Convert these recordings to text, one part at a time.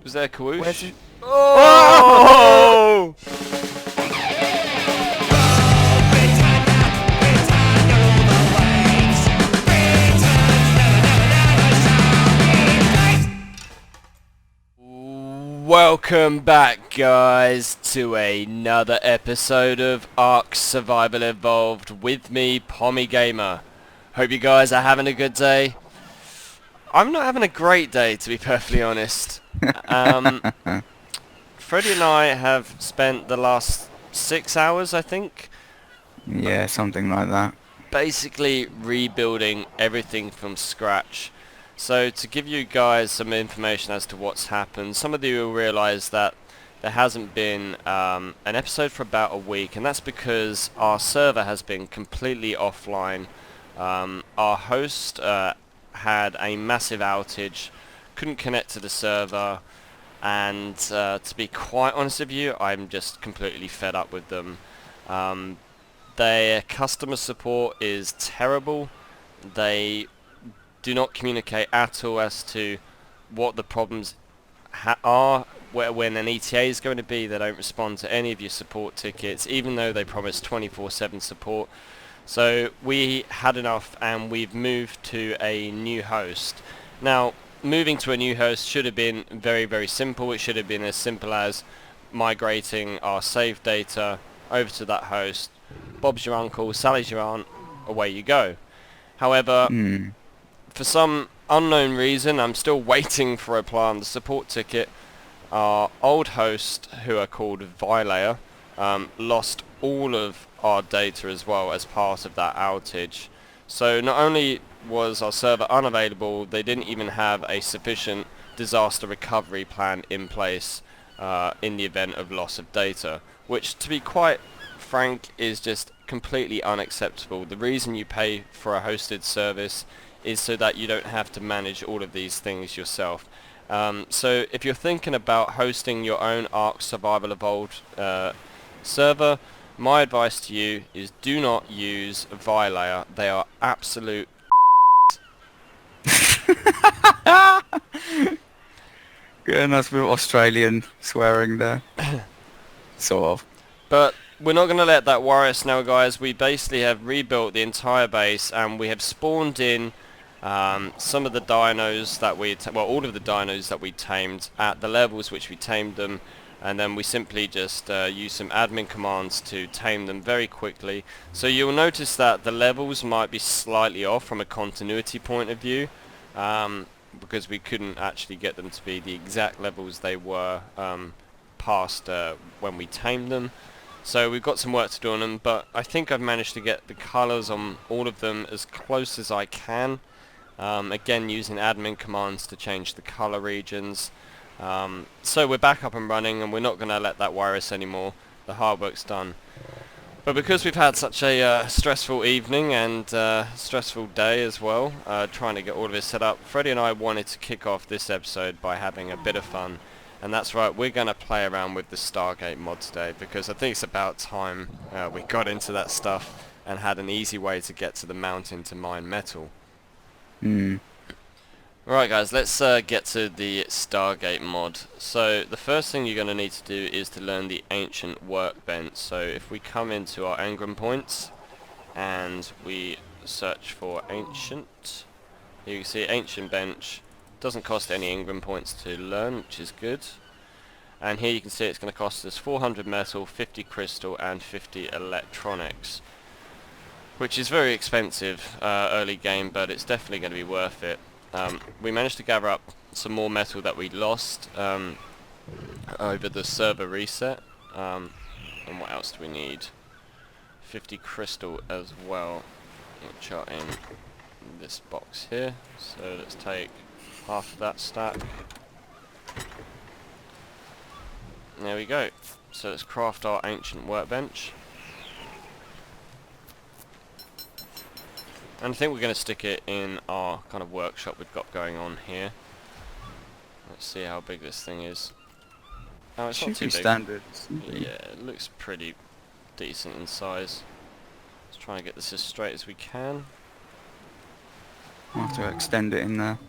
Was there a Kawoosh? Where's it? Oh! Welcome back, guys, to another episode of ARK Survival Evolved with me, PommieGamer. Hope you guys are having a good day. I'm not having a great day, to be perfectly honest. Freddie and I have spent the last 6 hours, I think, Yeah, something like that. basically rebuilding everything from scratch. So to give you guys some information as to what's happened, some of you will realise that there hasn't been an episode for about a week, and that's because our server has been completely offline. Our host had a massive outage, couldn't connect to the server, and to be quite honest with you, I'm just completely fed up with them. Their customer support is terrible. They do not communicate at all as to what the problems are, when an ETA is going to be. They don't respond to any of your support tickets, even though they promise 24/7 support. So we had enough and we've moved to a new host. Now, moving to a new host should have been very, very simple. It should have been as simple as migrating our save data over to that host. Bob's your uncle, Sally's your aunt, away you go. However, for some unknown reason, I'm still waiting for a reply on the support ticket. Our old host, who are called Vilayer, lost all of our data as well as part of that outage. So not only was our server unavailable, they didn't even have a sufficient disaster recovery plan in place in the event of loss of data, which, to be quite frank, is just completely unacceptable. The reason you pay for a hosted service is so that you don't have to manage all of these things yourself. So if you're thinking about hosting your own ARK Survival Evolved server, my advice to you is do not use Vilayer. They are absolute Yeah, nice bit of Australian swearing there. Sort of. But we're not going to let that worry us now, guys. We basically have rebuilt the entire base, and we have spawned in some of the dinos that we, all of the dinos that we tamed at the levels which we tamed them, and then we simply just use some admin commands to tame them very quickly. So you'll notice that the levels might be slightly off from a continuity point of view, because we couldn't actually get them to be the exact levels they were past when we tamed them. So we've got some work to do on them, but I think I've managed to get the colours on all of them as close as I can. Again, using admin commands to change the colour regions. So we're back up and running, and we're not going to let that worry us anymore. The hard work's done. But because we've had such a stressful evening and stressful day as well, trying to get all of this set up, Freddie and I wanted to kick off this episode by having a bit of fun. And that's right, we're going to play around with the Stargate mod today, because I think it's about time we got into that stuff and had an easy way to get to the mountain to mine metal. Alright guys, let's get to the Stargate mod. So the first thing you're going to need to do is to learn the ancient workbench. So if we come into our engram points and we search for ancient, you can see ancient bench. Doesn't cost any engram points to learn, which is good. And here you can see it's going to cost us 400 metal, 50 crystal and 50 electronics, which is very expensive early game, but it's definitely going to be worth it. We managed to gather up some more metal that we lost over the server reset. And what else do we need? 50 crystal as well, which are in this box here. So let's take half of that stack. There we go. So let's craft our ancient workbench. And I think we're going to stick it in our kind of workshop we've got going on here. Let's see how big this thing is. Oh, it's not too big. Standard. Yeah, it looks pretty decent in size. Let's try and get this as straight as we can. I'll have to extend it in there.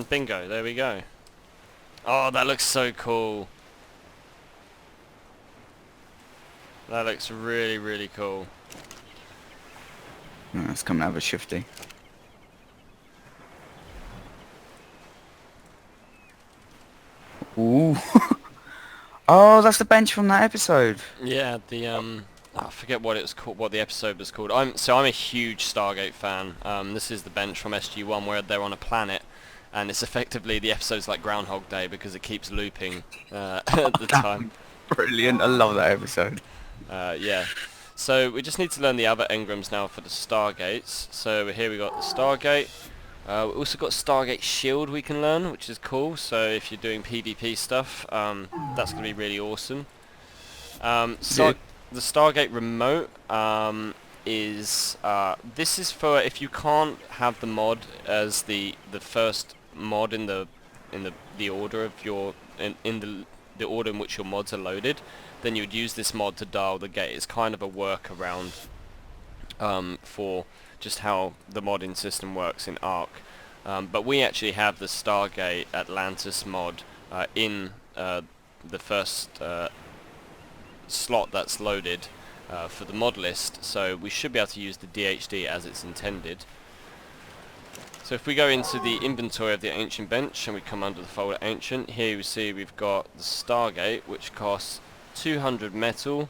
And bingo, there we go. Oh, that looks so cool. That looks really, really cool. Oh, it's coming out of a shifty. Ooh. Oh, that's the bench from that episode. Yeah, the I forget what it was called, what the episode was called. I'm a huge Stargate fan. This is the bench from SG-1 where they're on a planet, and it's effectively the episode's like Groundhog Day because it keeps looping at the time. Brilliant. I love that episode. Yeah. So we just need to learn the other engrams now for the Stargates. So here we got the Stargate. We also got Stargate Shield we can learn, which is cool. So if you're doing PvP stuff, that's going to be really awesome. The Stargate Remote is this is for if you can't have the mod as the first mod in the order of your in the order in which your mods are loaded, then you'd use this mod to dial the gate. It's kind of a workaround for just how the modding system works in ARK. But we actually have the Stargate Atlantis mod in the first slot that's loaded for the mod list, so we should be able to use the DHD as it's intended. So if we go into the inventory of the Ancient Bench and we come under the folder Ancient, here you see we've got the Stargate, which costs 200 metal,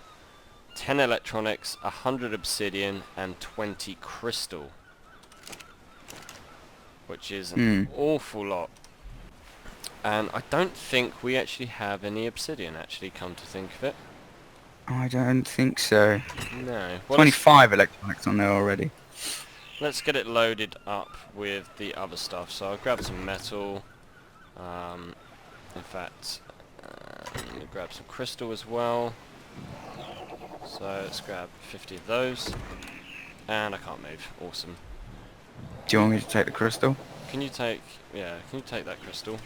10 electronics, 100 obsidian and 20 crystal, which is an awful lot. And I don't think we actually have any obsidian, actually, come to think of it. I don't think so. No. Well, 25 electronics on there already. let's get it loaded up with the other stuff. So I'll grab some metal. In fact, let me grab some crystal as well. So let's grab 50 of those. And I can't move. Awesome. Do you want me to take the crystal? Can you take... yeah, can you take that crystal?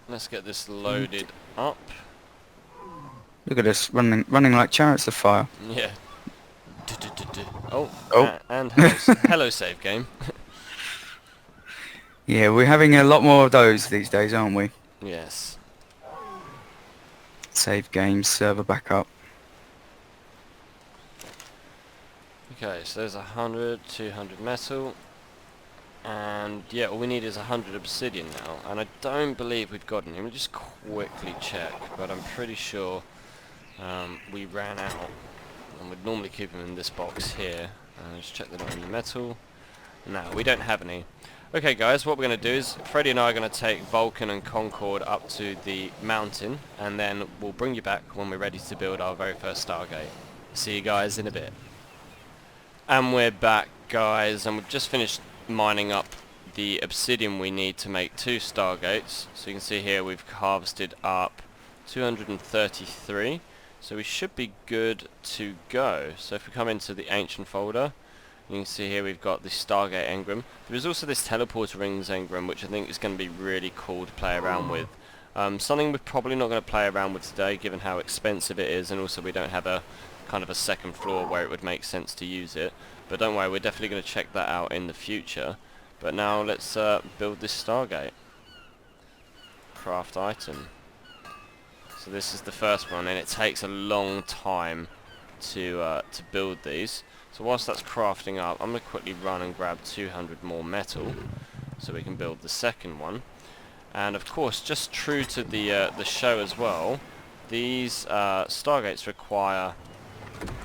Let's get this loaded up. Look at us running like chariots of fire. Yeah. Oh, Oh. and hello save game. Yeah, we're having a lot more of those these days, aren't we? Yes. Save games, server backup. Okay, so there's 100, 200 metal. And yeah, all we need is 100 obsidian now. And I don't believe we've got any. Let me just quickly check, but I'm pretty sure we ran out. And we'd normally keep them in this box here. Just check that on the metal. No, we don't have any. Okay guys, what we're going to do is Freddie and I are going to take Vulcan and Concord up to the mountain, and then we'll bring you back when we're ready to build our very first Stargate. See you guys in a bit. And we're back guys, and we've just finished mining up the obsidian we need to make 2 Stargates. So you can see here we've harvested up 233. So we should be good to go. So if we come into the ancient folder, you can see here we've got the Stargate engram. There is also this teleporter rings engram, which I think is going to be really cool to play around with. Something we're probably not going to play around with today, given how expensive it is, and also we don't have a kind of a second floor where it would make sense to use it. But don't worry, we're definitely going to check that out in the future. But now let's build this Stargate. Craft item. So this is the first one, and it takes a long time to build these. So whilst that's crafting up, I'm going to quickly run and grab 200 more metal so we can build the second one. And of course, just true to the show as well, these Stargates require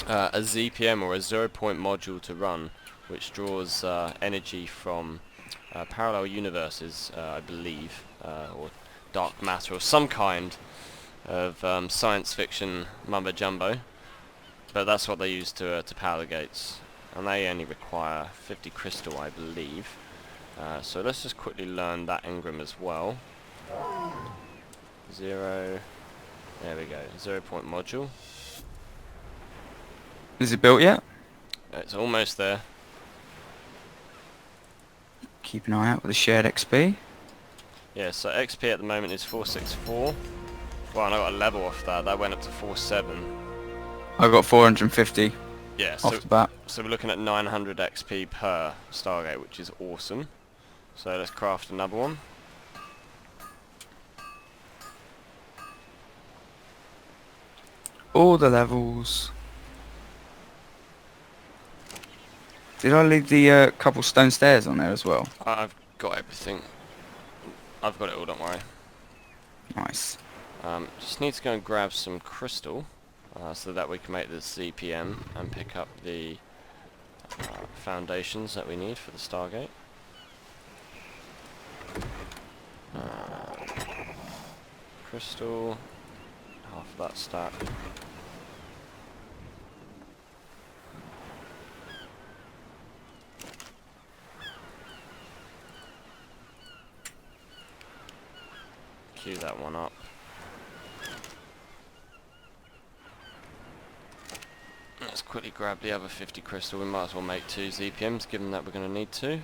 a ZPM or a 0-point module to run, which draws energy from parallel universes, I believe, or dark matter or some kind of science fiction mumbo jumbo. But that's what they use to power the gates, and they only require 50 crystal, I believe. So let's just quickly learn that engram as well. 0. There we go. 0-point module. Is it built yet? It's almost there. Keep an eye out for the shared XP. Yeah. So XP at the moment is 464. Well, and I got a level off that. That went up to 47. I got 450. Yeah, off the bat. so we're looking at 900 XP per Stargate, which is awesome. So let's craft another one. All the levels. Did I leave the couple stone stairs on there as well? I've got everything. I've got it all, don't worry. Nice. Just need to go and grab some crystal, so that we can make the ZPM and pick up the foundations that we need for the Stargate. Crystal, half of that stack. Queue that one up. Let's quickly grab the other 50 crystal. We might as well make 2 ZPMs, given that we're going to need to.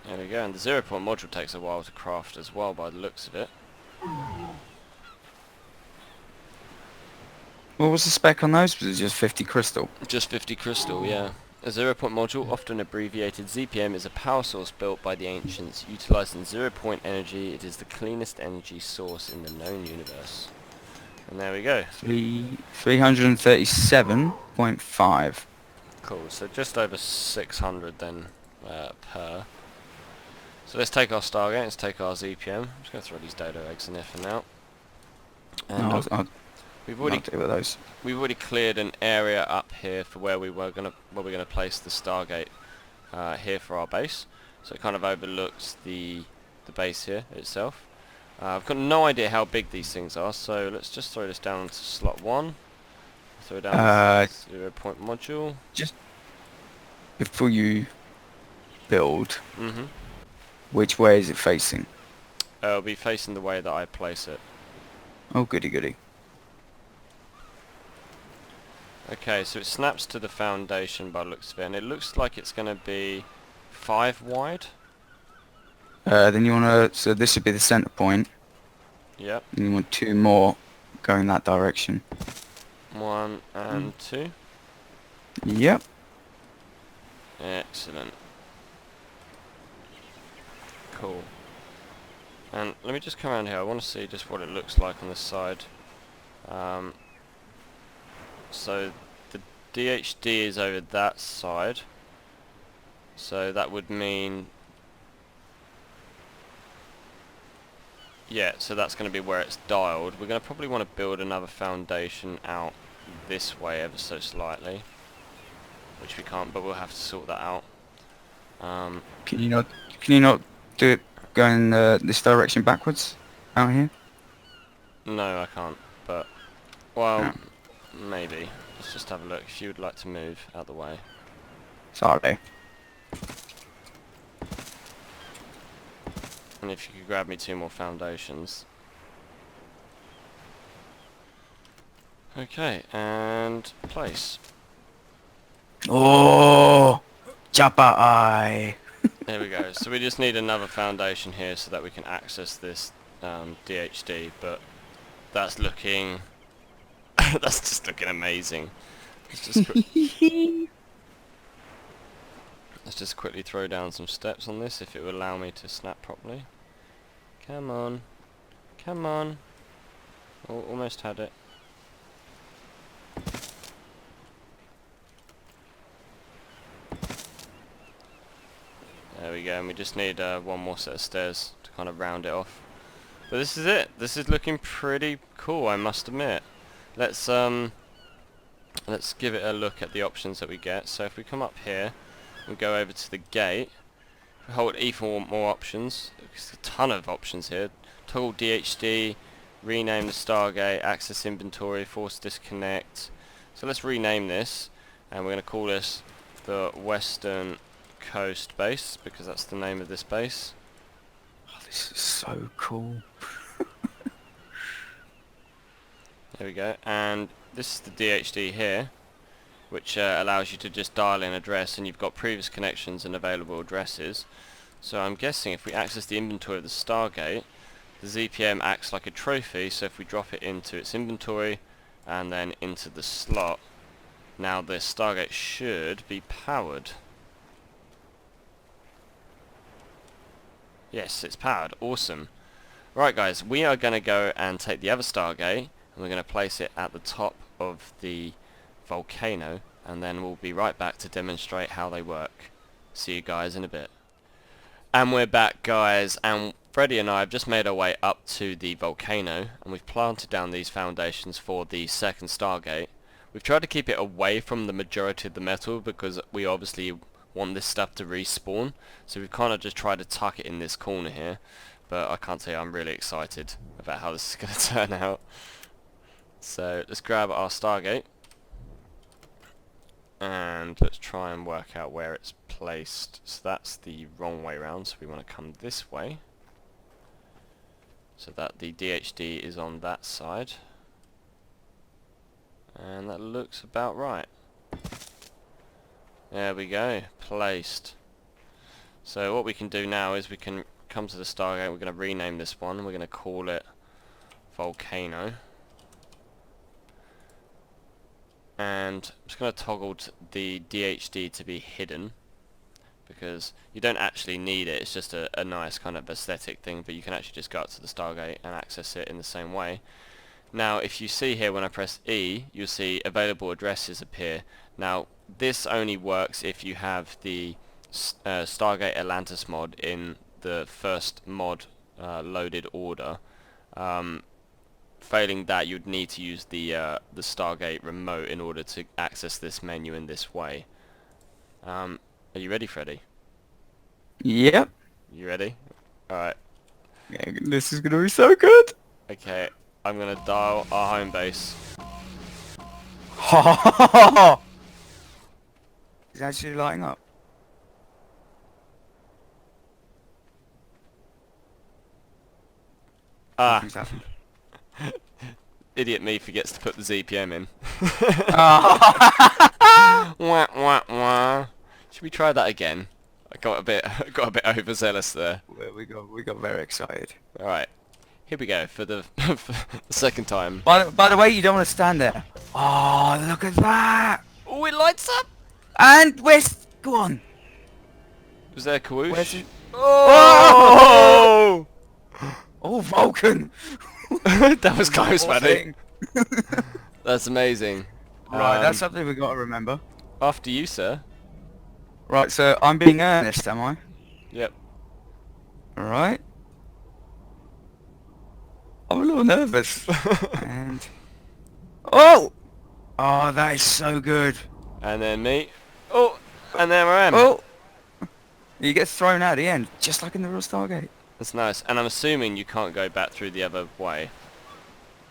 There we go, and the 0-point module takes a while to craft as well by the looks of it. What was the spec on those? Was it just 50 crystal? Just 50 crystal, yeah. A 0-point module, often abbreviated ZPM, is a power source built by the ancients. Utilizing 0-point energy, it is the cleanest energy source in the known universe. And there we go. 337.5. Cool, so just over 600 then per. So let's take our Stargate, let's take our ZPM. I'm just going to throw these dodo eggs in there for now. And No, I'll we've deal already with those. cleared an area up here for where we're gonna place the Stargate here for our base. So it kind of overlooks the base here itself. I've got no idea how big these things are, so let's just throw this down to slot 1. Throw down the 0-point module. Just before you build, which way is it facing? It'll be facing the way that I place it. Oh, goody goody. Okay, so it snaps to the foundation by the looks of it, and it looks like it's going to be 5 wide. Then you want to, so this would be the center point. Yep. And you want 2 more going that direction. 1 and 2. Yep. Excellent. Cool. And let me just come around here. I want to see just what it looks like on this side. So the DHD is over that side. So that would mean... yeah, so that's going to be where it's dialed. We're going to probably want to build another foundation out this way ever so slightly. Which we can't, but we'll have to sort that out. Can you not do it going this direction backwards out here? No, I can't, but... well, maybe. Let's just have a look if you would like to move out the way. Sorry. And if you could grab me 2 more foundations. Okay, and place. Oh, Chopper Eye. There we go. So we just need another foundation here so that we can access this DHD, but that's looking... that's just looking amazing. Let's just quickly throw down some steps on this if it will allow me to snap properly. Come on. Come on. Oh, almost had it. There we go, and we just need 1 more set of stairs to kind of round it off. But this is it. This is looking pretty cool, I must admit. Let's give it a look at the options that we get. So if we come up here and go over to the gate, we hold E for more options. There's a ton of options here. Toggle DHD, rename the Stargate, access inventory, force disconnect. So let's rename this, and we're going to call this the Western Coast base, because that's the name of this base. Oh, this is so cool. There we go, and this is the DHD here, which allows you to just dial in address, and you've got previous connections and available addresses. So I'm guessing if we access the inventory of the Stargate, the ZPM acts like a trophy, so if we drop it into its inventory and then into the slot, now the Stargate should be powered. Yes, it's powered. Awesome. Right guys, we are going to go and take the other Stargate and we're going to place it at the top of the volcano, and then we'll be right back to demonstrate how they work. See you guys in a bit. And we're back guys, and Freddie and I have just made our way up to the volcano and we've planted down these foundations for the second Stargate. We've tried to keep it away from the majority of the metal because we obviously want this stuff to respawn, so we've kind of just tried to tuck it in this corner here, but I can't tell you, I'm really excited about how this is going to turn out. So let's grab our Stargate and let's try and work out where it's placed. So that's the wrong way around, so we want to come this way so that the DHD is on that side, and that looks about right. There we go, placed. So what we can do now is we can come to the Stargate, we're going to rename this one, we're going to call it Volcano. And I'm just going to toggle the DHD to be hidden, because you don't actually need it, it's just a nice kind of aesthetic thing, but you can actually just go up to the Stargate and access it in the same way. Now if you see here when I press E, you'll see available addresses appear. Now this only works if you have the Stargate Atlantis mod in the first mod loaded order. Failing that, you'd need to use the Stargate remote in order to access this menu in this way. Are you ready, Freddie? Yep. You ready? Alright. Yeah, this is gonna be so good. Okay, I'm gonna dial our home base. Is it actually lighting up? Ah, Nothing's happened. idiot me forgets to put the ZPM in. Oh. Wah, wah, wah. Should we try that again? I got a bit overzealous there. we got very excited. Alright, here we go for the, for the second time. By the way, you don't want to stand there. Oh, look at that! Oh, it lights up! And where's... Go on. Was there a Kawoosh? Where's it? Oh! Oh, Vulcan! That was close, Poor buddy. thing. That's amazing. Right, that's something we got to remember. After you, sir. Right, so I'm being earnest, am I? Yep. Alright. I'm a little nervous. And... Oh! Oh, that is so good. And then me. Oh! And there I am. Oh! He gets thrown out at the end, just like in the real Stargate. That's nice. And I'm assuming you can't go back through the other way.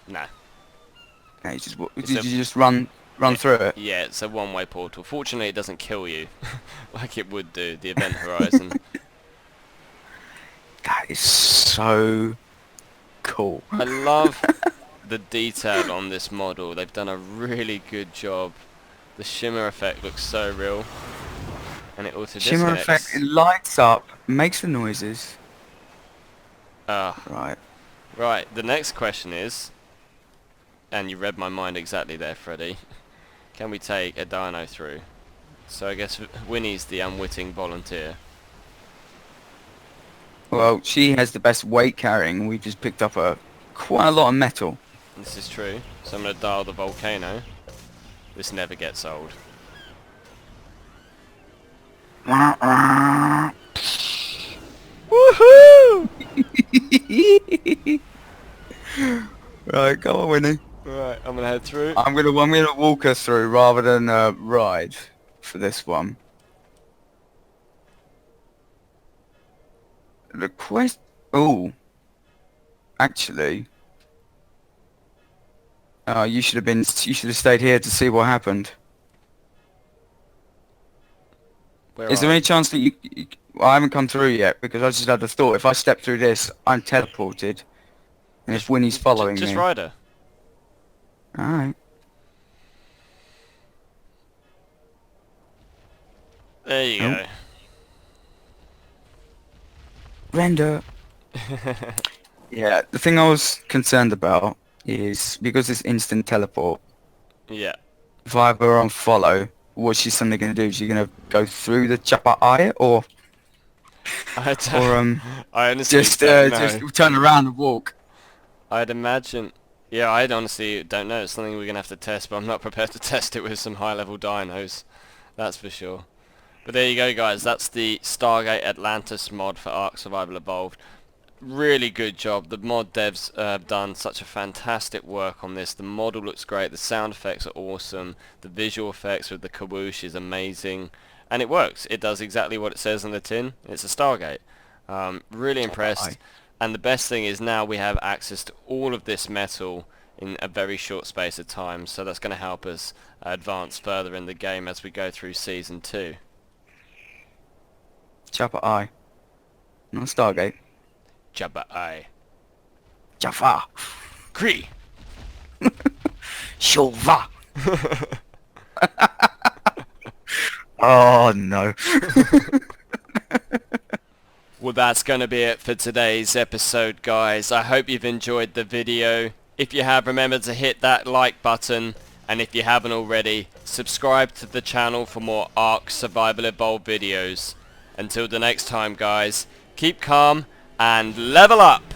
Nah. Okay, you It's a- just run through it. Yeah, it's a one-way portal. Fortunately, it doesn't kill you, like it would do, the event horizon. That is so cool. I love the detail on this model. They've done a really good job. The shimmer effect looks so real. And it auto Shimmer disconnects. effect, it lights up, makes the noises. Right. Right, the next question is, and you read my mind exactly there, Freddie. Can we take a dino through? So I guess Winnie's the unwitting volunteer. Well, she has the best weight carrying. We just picked up quite a lot of metal. This is true. So I'm going to dial the volcano. This never gets old. Woohoo! Right, go on, Winnie. Right, I'm going to head through. I'm gonna walk her through rather than ride for this one. The quest. Oh, actually, you should have stayed here to see what happened. Where Is are there you? any chance that well, I haven't come through yet because I just had the thought if I step through this, I'm teleported, and if Winnie's following Just me. ride her. Alright. There you Oh. go. Render. Yeah, the thing I was concerned about is because it's instant teleport. Yeah. If I were on follow, what's she suddenly going to do? Is she going to go through the chopper eye, I don't, or I honestly just don't just know. turn around and walk? I'd imagine. Yeah, I honestly don't know. It's something we're going to have to test, but I'm not prepared to test it with some high-level dinos. That's for sure. But there you go, guys. That's the Stargate Atlantis mod for Ark Survival Evolved. Really good job. The mod devs have done such a fantastic work on this. The model looks great. The sound effects are awesome. The visual effects with the kaboosh is amazing. And it works. It does exactly what it says on the tin. It's a Stargate. Really Chopper impressed. eye. And the best thing is now we have access to all of this metal in a very short space of time. So that's going to help us advance further in the game as we go through Season 2. Chopper eye. Not Stargate. Jabba I. Jaffa. Kree! Shova. Oh no. Well, that's going to be it for today's episode, guys. I hope you've enjoyed the video. If you have, remember to hit that like button. And if you haven't already, subscribe to the channel for more Ark Survival Evolved videos. Until the next time, guys, keep calm and level up!